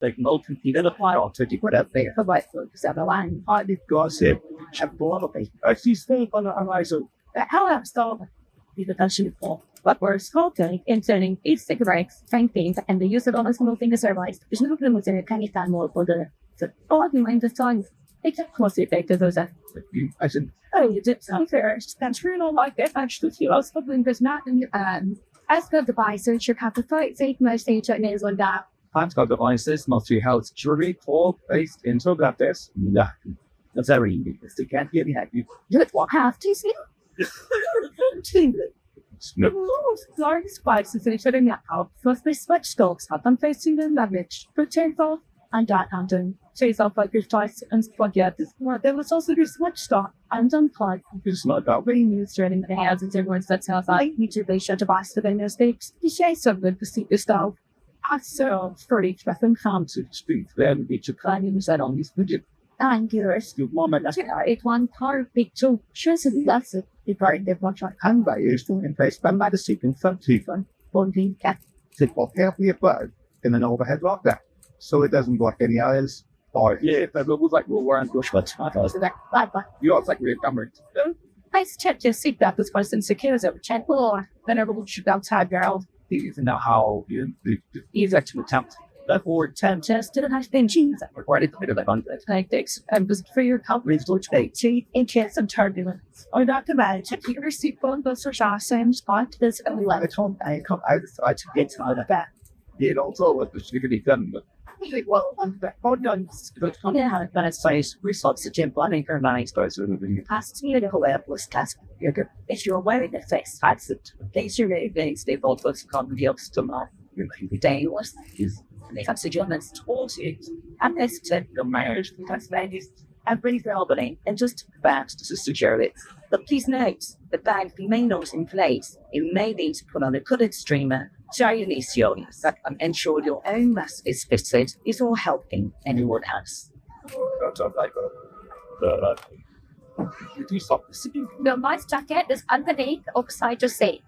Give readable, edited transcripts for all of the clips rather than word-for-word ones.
like multi-people apply or to different affairs. But the line, I did gossip, have quality. I see stay on the horizon. How I'm starving. The attention for. But we're sculpting, inserting each stick breaks, painting, and the use of almost moving the service. There's no problem with it, can you stand more for the argument the songs? It's a close effect of those. I said, oh, you did something there. That's real like that. Actually, I was hoping there's not in as the devices, you have to fight safe most names on that. Practical devices must be held securely, based into that this. Yeah, that's very easy. You can't get happy. You don't have to see. Large spices and shutting that out. First, they switch stocks up and facing the damage. Return for and that hunting. Chase off like your choice and forget this. There was also your switch stock and unplug. It's not about being used training the hands and everyone's that sounds like mutilation device to their mistakes. You say something to see yourself. So, for each weapon comes to speak, then it's a planning set on this budget. And yours, you moment as it one car big two. Sure, that's it. The part they watch on Canva is to invest by the second from Tiffin, Bonding Cat. Sit for carefully a bird in an overhead lock that, so it doesn't block any eyes. Or, yeah, if it was like we're wearing bush, but you are like we're covered. Nice check your seat that this person secures over check floor. Then everyone should outside your house. These are now how you actually attempt. Therefore, 10 tests to the next thing genes that required a bit of conflict tactics and was for your coverage which they see in case of turbulence. Or not to manage it, your seatbelt was for shot same spot to this only let it home and come outside to get out of that. It also was particularly done, but well, on done, but on the hand, but it's nice, results to Jim Bunning or nice, but you pass to you the whole was task. If you're wearing the face, that's it. These are really things they both was come the to the day was is. They have suggestions towards it, and this to the marriage because ladies and bring the Albany and just fast to secure it. But please note that bag may not in place. It may need to put on a colored streamer, dionysiones that ensure your own mask is fitted is all helping anyone else. The life jacket is underneath or beside your seat.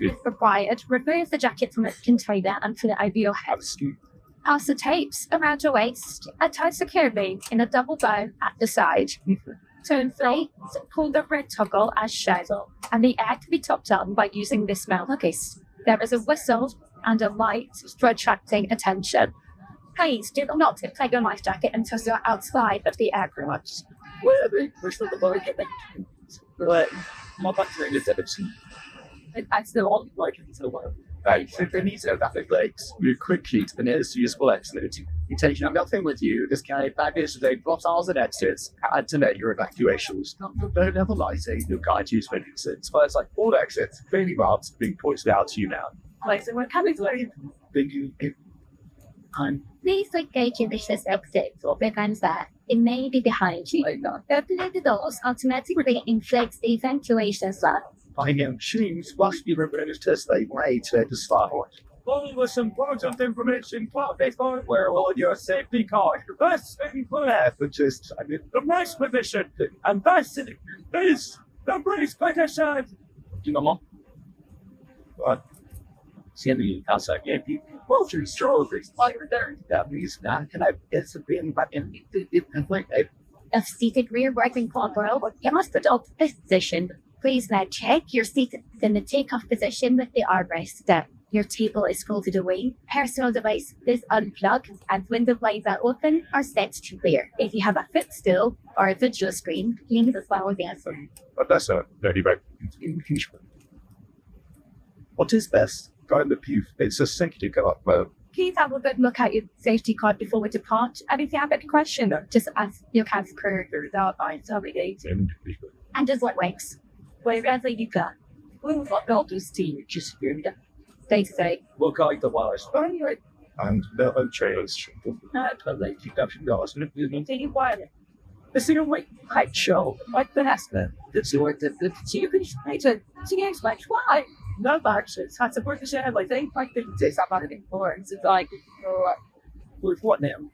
If required, remove the jacket from its container and put it over your head. Pass the tapes around your waist and tie securely in a double bow at the side. To inflate, pull the red toggle as shown, and the air can be topped on by using this mouthpiece. There is a whistle and a light for attracting attention. Please do not take your life jacket until you're outside of the aircraft. I still only like it so well. That legs. You quickly and it's useful activity. You take nothing with you. This kind of baggage today, bottles and exits, add to net your evacuations. Don't have a lighting, you guide use for exits. But it's like all exits, really marks being pointed out to you now. Like, so we're coming to please engage in this exit or prevent that. It may be behind you. Opening the doors automatically inflicts the evacuation slot. I know machines must be reversed as they wait at the start. All with important information, where all your safety card, best thing for that, which is the race position, and best is the race position. You know, but see the outside game, vulture strawberries, fire there. That means not can I get been but in conflict. A seated rear working corporal, you must adopt this position. Please now check your seat in the takeoff position with the armrest down. Your table is folded away, personal device is unplugged, and window blinds are open or set to clear. If you have a footstool or a video screen, clean the flower dance. But that's a dirty back. What is best? Go in the pew. It's a safety go up. Please have a good look at your safety card before we depart. And if you have any question, just ask your counselor without and just what wakes. Wherever you go, we will not build this team, just day to day. We'll guide the wires. And the trailers. They keep up your guys. And you wire. The single way pipe show, like the Hester. The sword, the you can explain why. No actions. Had to work the share, like they like the say something before. It's like, with what now?